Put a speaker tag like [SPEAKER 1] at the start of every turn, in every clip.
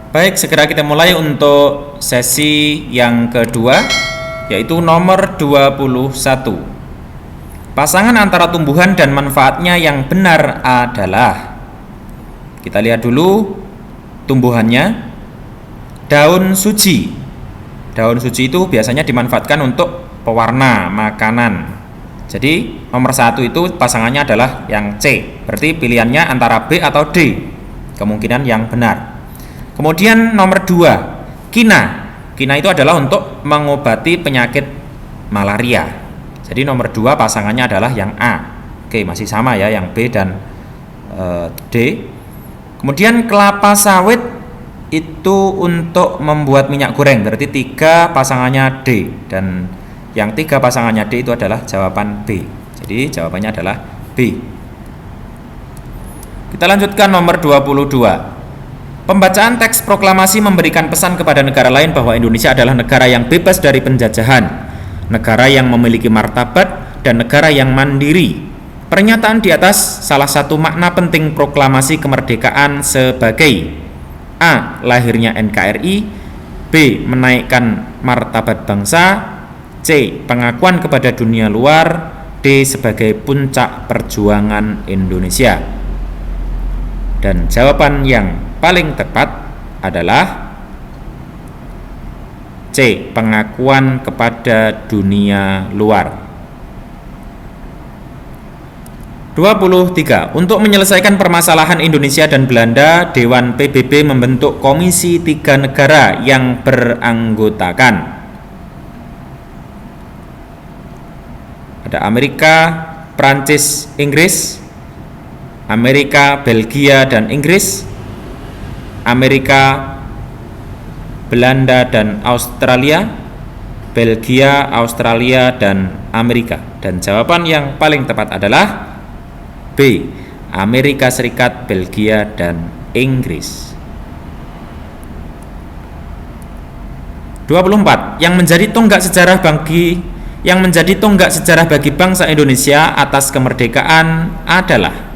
[SPEAKER 1] Baik, segera kita mulai untuk sesi yang kedua, yaitu nomor 21. Pasangan antara tumbuhan dan manfaatnya yang benar adalah, kita lihat dulu tumbuhannya, daun suji. Daun suji itu biasanya dimanfaatkan untuk pewarna makanan. Jadi nomor 1 itu pasangannya adalah yang C, berarti pilihannya antara B atau D, kemungkinan yang benar. Kemudian nomor 2, kina. Kina itu adalah untuk mengobati penyakit malaria. Jadi nomor 2 pasangannya adalah yang A. Oke, masih sama ya, yang B dan D. Kemudian kelapa sawit itu untuk membuat minyak goreng, berarti 3 pasangannya D, dan yang 3 pasangannya D itu adalah jawaban B. Jadi jawabannya adalah B. Kita lanjutkan nomor 22. Pembacaan teks proklamasi memberikan pesan kepada negara lain bahwa Indonesia adalah negara yang bebas dari penjajahan, negara yang memiliki martabat, dan negara yang mandiri. Pernyataan di atas salah satu makna penting proklamasi kemerdekaan sebagai A. Lahirnya NKRI, B. Menaikkan martabat bangsa, C. Pengakuan kepada dunia luar, D. Sebagai puncak perjuangan Indonesia. Dan jawaban yang paling tepat adalah C. Pengakuan kepada dunia luar. 23. Untuk menyelesaikan permasalahan Indonesia dan Belanda, Dewan PBB membentuk komisi 3 negara yang beranggotakan, ada Amerika, Prancis, Inggris, Amerika, Belgia, dan Inggris, Amerika, Belanda, dan Australia, Belgia, Australia, dan Amerika. Dan jawaban yang paling tepat adalah B. Amerika Serikat, Belgia, dan Inggris. 24. Yang menjadi tonggak sejarah bagi bangsa Indonesia atas kemerdekaan adalah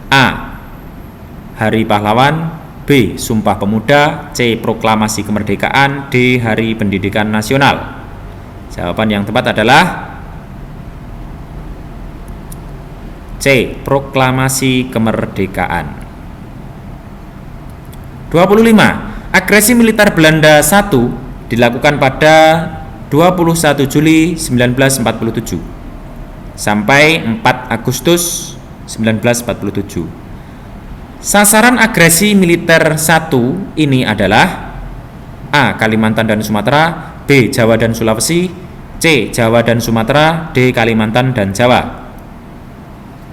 [SPEAKER 1] A. Hari Pahlawan, B. Sumpah Pemuda, C. Proklamasi Kemerdekaan, D. Hari Pendidikan Nasional. Jawaban yang tepat adalah C. Proklamasi Kemerdekaan. 25. Agresi militer Belanda I dilakukan pada 21 Juli 1947 sampai 4 Agustus 1947. Sasaran agresi militer 1 ini adalah A. Kalimantan dan Sumatera, B. Jawa dan Sulawesi, C. Jawa dan Sumatera, D. Kalimantan dan Jawa.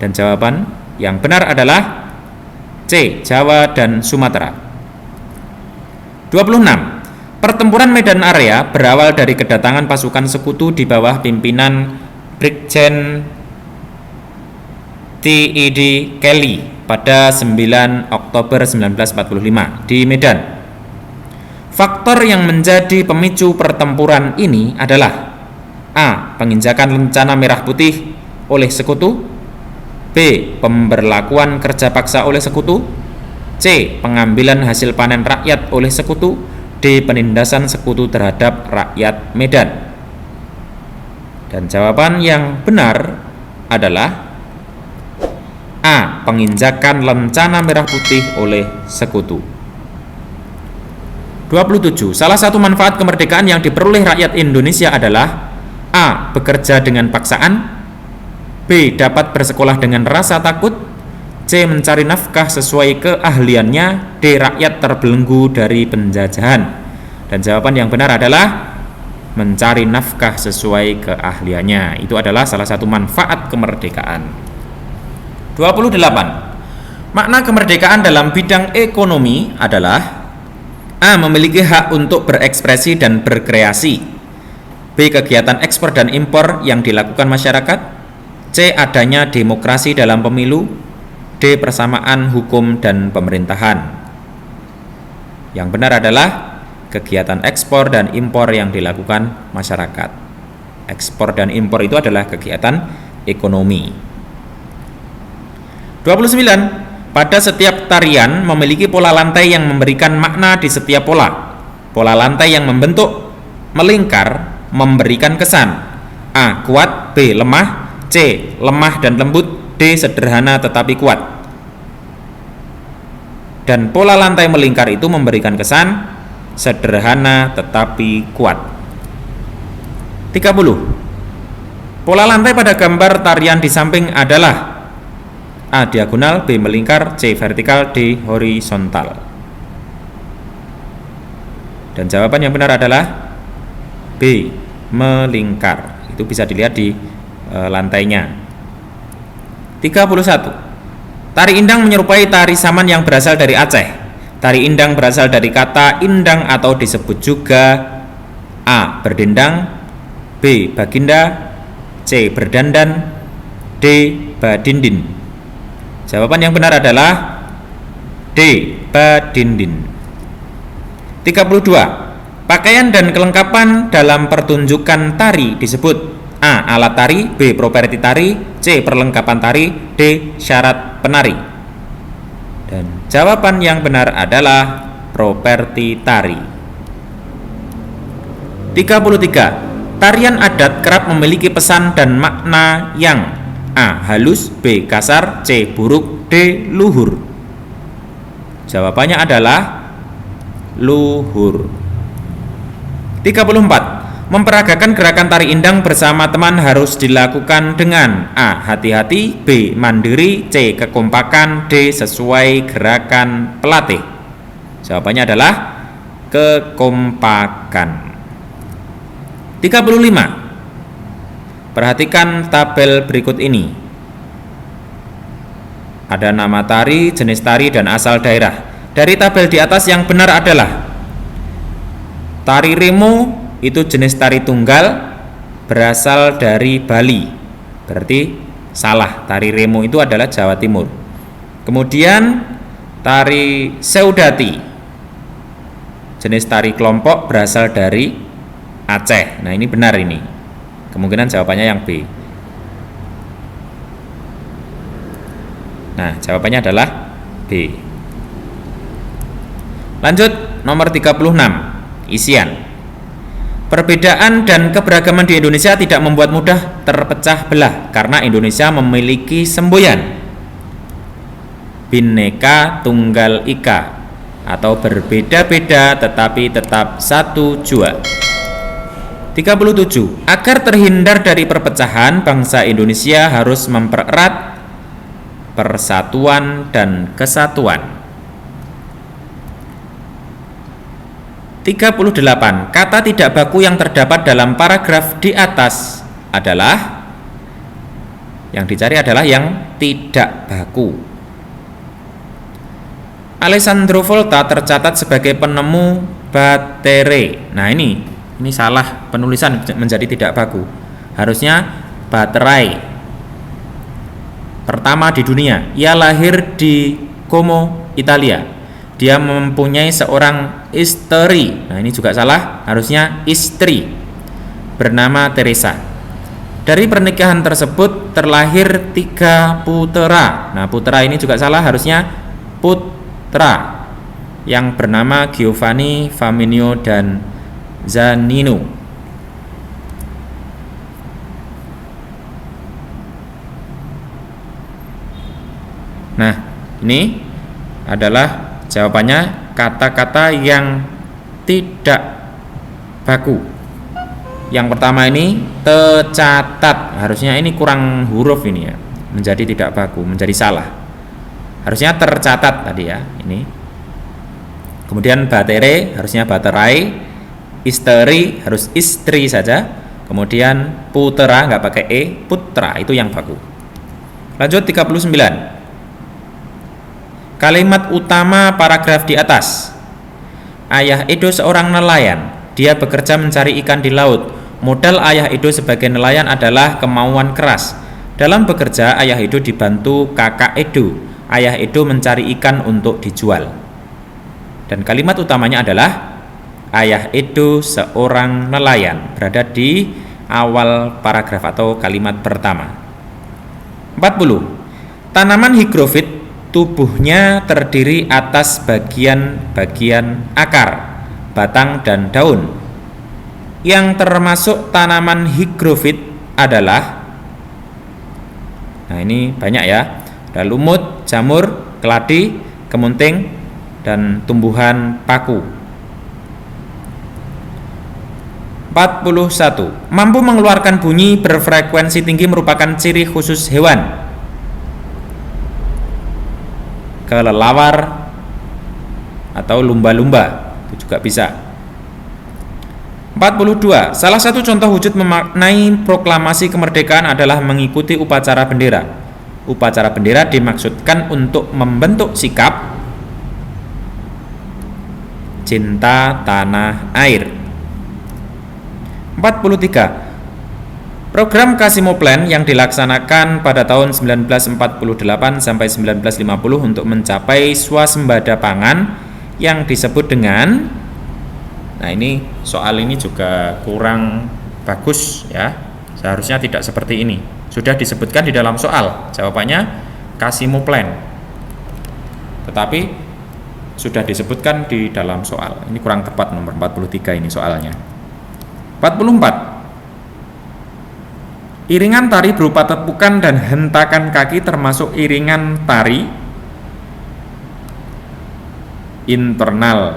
[SPEAKER 1] Dan jawaban yang benar adalah C. Jawa dan Sumatera. 26. Pertempuran Medan Area berawal dari kedatangan pasukan sekutu di bawah pimpinan Brigjen T.E.D. Kelly pada 9 Oktober 1945 di Medan. Faktor yang menjadi pemicu pertempuran ini adalah A. Penginjakan lencana merah putih oleh sekutu, B. Pemberlakuan kerja paksa oleh sekutu, C. Pengambilan hasil panen rakyat oleh sekutu, D. Penindasan sekutu terhadap rakyat Medan. Dan jawaban yang benar adalah A. Penginjakan lencana merah putih oleh sekutu. 27. Salah satu manfaat kemerdekaan yang diperoleh rakyat Indonesia adalah A. Bekerja dengan paksaan, B. Dapat bersekolah dengan rasa takut, C. Mencari nafkah sesuai keahliannya, D. Rakyat terbelenggu dari penjajahan. Dan jawaban yang benar adalah mencari nafkah sesuai keahliannya. Itu adalah salah satu manfaat kemerdekaan. 28. Makna kemerdekaan dalam bidang ekonomi adalah A. Memiliki hak untuk berekspresi dan berkreasi, B. Kegiatan ekspor dan impor yang dilakukan masyarakat, C. Adanya demokrasi dalam pemilu, D. Persamaan hukum dan pemerintahan. Yang benar adalah kegiatan ekspor dan impor yang dilakukan masyarakat. Ekspor dan impor itu adalah kegiatan ekonomi. 29. Pada setiap tarian memiliki pola lantai yang memberikan makna di setiap pola. Pola lantai yang membentuk melingkar memberikan kesan A. Kuat, B. Lemah, C. Lemah dan lembut, D. Sederhana tetapi kuat. Dan pola lantai melingkar itu memberikan kesan sederhana tetapi kuat. 30. Pola lantai pada gambar tarian di samping adalah A. Diagonal, B. Melingkar, C. Vertikal, D. Horizontal. Dan jawaban yang benar adalah B. Melingkar. Itu bisa dilihat di lantainya. 31. Tari Indang menyerupai tari Saman yang berasal dari Aceh. Tari Indang berasal dari kata indang atau disebut juga A. Berdendang, B. Baginda, C. Berdandan, D. Badindin. Jawaban yang benar adalah D. Badindin. 32. Pakaian dan kelengkapan dalam pertunjukan tari disebut A. Alat tari, B. Properti tari, C. Perlengkapan tari, D. Syarat penari. Dan jawaban yang benar adalah properti tari. 33. Tarian adat kerap memiliki pesan dan makna yang A. Halus, B. Kasar, C. Buruk, D. Luhur. Jawabannya adalah luhur. 34. Memperagakan gerakan tari indang bersama teman harus dilakukan dengan A. Hati-hati, B. Mandiri, C. Kekompakan, D. Sesuai gerakan pelatih. Jawabannya adalah kekompakan. 35. Perhatikan tabel berikut ini. Ada nama tari, jenis tari, dan asal daerah. Dari tabel di atas yang benar adalah tari remo itu jenis tari tunggal berasal dari Bali. Berarti salah, tari remo itu adalah Jawa Timur. Kemudian tari seudati jenis tari kelompok berasal dari Aceh. Nah, ini benar ini. Kemungkinan jawabannya yang B. Nah, jawabannya adalah B. Lanjut nomor 36. Isian. Perbedaan dan keberagaman di Indonesia tidak membuat mudah terpecah belah karena Indonesia memiliki semboyan Bhinneka Tunggal Ika atau berbeda-beda tetapi tetap satu jua. 37. Agar terhindar dari perpecahan, bangsa Indonesia harus mempererat persatuan dan kesatuan. 38. Kata tidak baku yang terdapat dalam paragraf di atas adalah, yang dicari adalah yang tidak baku. Alessandro Volta tercatat sebagai penemu batere. Nah, ini salah penulisan menjadi tidak baku. Harusnya baterai. Pertama di dunia. Ia lahir di Como, Italia. Dia mempunyai seorang istri. Nah, ini juga salah, harusnya istri bernama Teresa. Dari pernikahan tersebut terlahir 3 putera. Nah, putera ini juga salah, harusnya putra yang bernama Giovanni, Flaminio, dan Zanino. Nah, ini adalah jawabannya kata-kata yang tidak baku. Yang pertama ini tercatat, harusnya ini kurang huruf ini ya, menjadi tidak baku, menjadi salah. Harusnya tercatat tadi ya, ini. Kemudian batere harusnya baterai, istri harus istri saja. Kemudian putera nggak pakai e, putra itu yang baku. Lanjut 39. Kalimat utama paragraf di atas. Ayah Edo seorang nelayan. Dia bekerja mencari ikan di laut. Modal ayah Edo sebagai nelayan adalah kemauan keras. Dalam bekerja, ayah Edo dibantu kakak Edo. Ayah Edo mencari ikan untuk dijual. Dan kalimat utamanya adalah ayah Edo seorang nelayan. Berada di awal paragraf atau kalimat pertama. 40. Tanaman higrofit tubuhnya terdiri atas bagian-bagian akar, batang, dan daun. Yang termasuk tanaman higrofit adalah, nah ini banyak ya, ada lumut, jamur, keladi, kemunting, dan tumbuhan paku. 41. Mampu mengeluarkan bunyi berfrekuensi tinggi merupakan ciri khusus hewan. Kelelawar atau lumba-lumba itu juga bisa. 42. Salah satu contoh wujud memaknai proklamasi kemerdekaan adalah mengikuti upacara bendera. Upacara bendera dimaksudkan untuk membentuk sikap cinta tanah air. 43. Program Casimo Plan yang dilaksanakan pada tahun 1948 sampai 1950 untuk mencapai swasembada pangan yang disebut dengan, nah ini soal ini juga kurang bagus ya, seharusnya tidak seperti ini. Sudah disebutkan di dalam soal, jawabannya Casimo Plan, tetapi sudah disebutkan di dalam soal. Ini kurang tepat, nomor 43 ini soalnya. 44. Iringan tari berupa tepukan dan hentakan kaki termasuk iringan tari internal.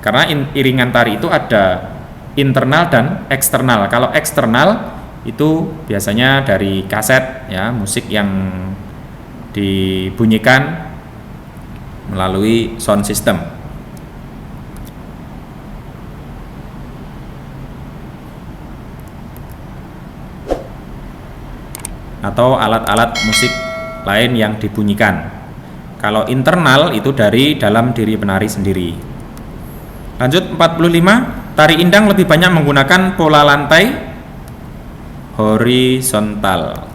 [SPEAKER 1] Karena iringan tari itu ada internal dan eksternal. Kalau eksternal itu biasanya dari kaset ya, musik yang dibunyikan melalui sound system. Atau alat-alat musik lain yang dibunyikan. Kalau internal itu dari dalam diri penari sendiri. Lanjut 45. Tari indang lebih banyak menggunakan pola lantai horizontal.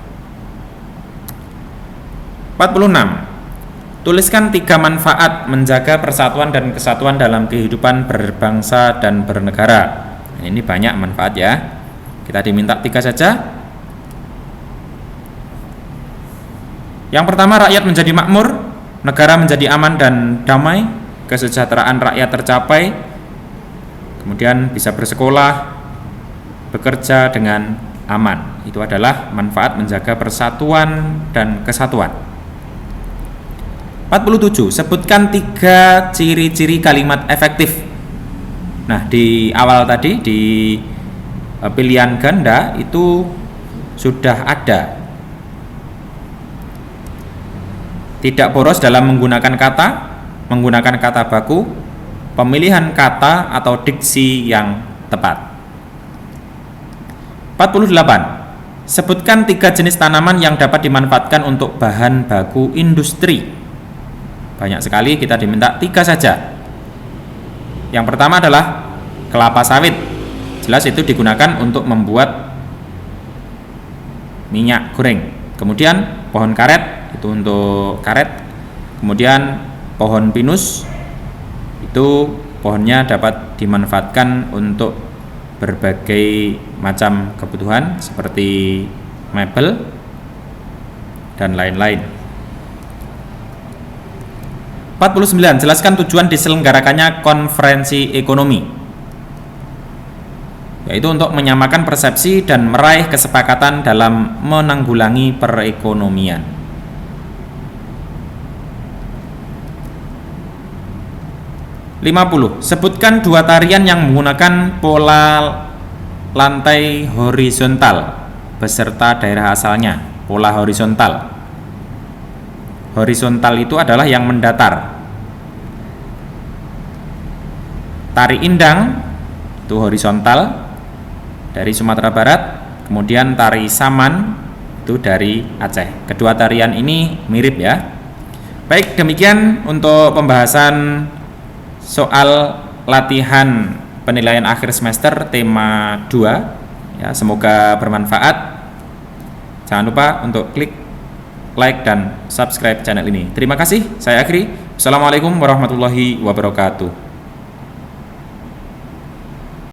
[SPEAKER 1] 46. Tuliskan 3 manfaat menjaga persatuan dan kesatuan dalam kehidupan berbangsa dan bernegara. Ini banyak manfaat ya. Kita diminta 3 saja. Yang pertama, rakyat menjadi makmur, negara menjadi aman dan damai, kesejahteraan rakyat tercapai, kemudian bisa bersekolah, bekerja dengan aman. Itu adalah manfaat menjaga persatuan dan kesatuan. 47. Sebutkan 3 ciri-ciri kalimat efektif. Nah, di awal tadi di pilihan ganda itu sudah ada. Tidak boros dalam menggunakan kata baku, pemilihan kata atau diksi yang tepat. 48. Sebutkan 3 jenis tanaman yang dapat dimanfaatkan untuk bahan baku industri. Banyak sekali, kita diminta 3 saja. Yang pertama adalah kelapa sawit. Jelas itu digunakan untuk membuat minyak goreng. Kemudian pohon karet, itu untuk karet. Kemudian pohon pinus, itu pohonnya dapat dimanfaatkan untuk berbagai macam kebutuhan seperti mebel dan lain-lain. 49. Jelaskan tujuan diselenggarakannya konferensi ekonomi, yaitu untuk menyamakan persepsi dan meraih kesepakatan dalam menanggulangi perekonomian. 50. Sebutkan 2 tarian yang menggunakan pola lantai horizontal beserta daerah asalnya. Pola horizontal. Horizontal itu adalah yang mendatar. Tari indang itu horizontal dari Sumatera Barat, kemudian tari saman itu dari Aceh. Kedua tarian ini mirip ya. Baik, demikian untuk pembahasan soal latihan penilaian akhir semester tema 2 ya, semoga bermanfaat. Jangan lupa untuk klik like dan subscribe channel ini. Terima kasih, saya akhiri. Assalamualaikum warahmatullahi wabarakatuh.